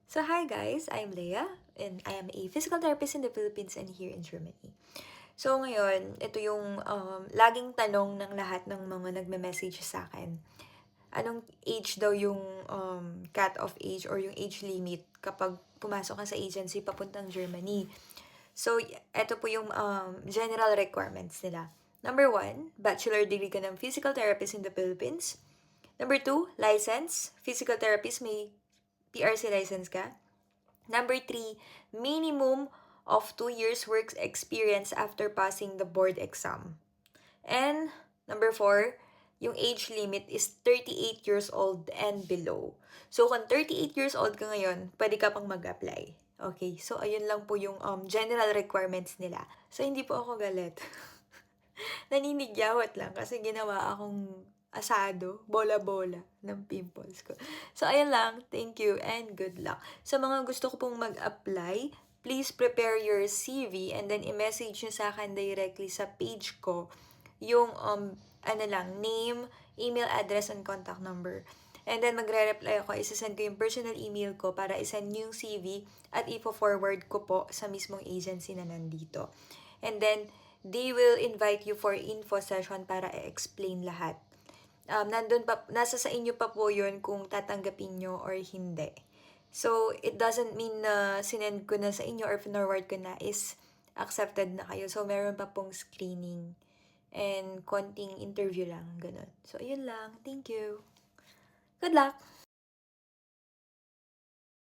So hi guys, I'm Leah and I am a physical therapist in the Philippines and here in Germany. So ngayon, ito yung laging tanong ng lahat ng mga nagme-message sa akin. Anong age daw yung cut-off age or yung age limit kapag pumasok ka sa agency papuntang Germany? So, ito po yung general requirements nila. Number 1, bachelor degree ka ng physical therapist in the Philippines. Number 2, license. Physical therapist, may PRC license ka. Number 3, minimum of 2 years work experience after passing the board exam. And number 4, yung age limit is 38 years old and below. So, kung 38 years old ka ngayon, pwede ka pang mag-apply. Okay, so ayun lang po yung general requirements nila. So, hindi po ako galit. Naninigyawat lang kasi ginawa akong asado, bola-bola ng pimples ko. So, ayun lang. Thank you and good luck. Sa mga gusto ko pong mag-apply, please prepare your CV and then i-message nyo sa akin directly sa page ko yung, name, email address, and contact number. And then, magre-reply ako. Isasend ko yung personal email ko para isend yung CV at ipo-forward ko po sa mismong agency na nandito. And then, they will invite you for info session para i-explain lahat. Nasa sa inyo pa po yun kung tatanggapin nyo or hindi. So, it doesn't mean na sinend ko na sa inyo or forward ko na is accepted na kayo. So, meron pa pong screening and konting interview lang, ganun. So, ayun lang. Thank you. Good luck!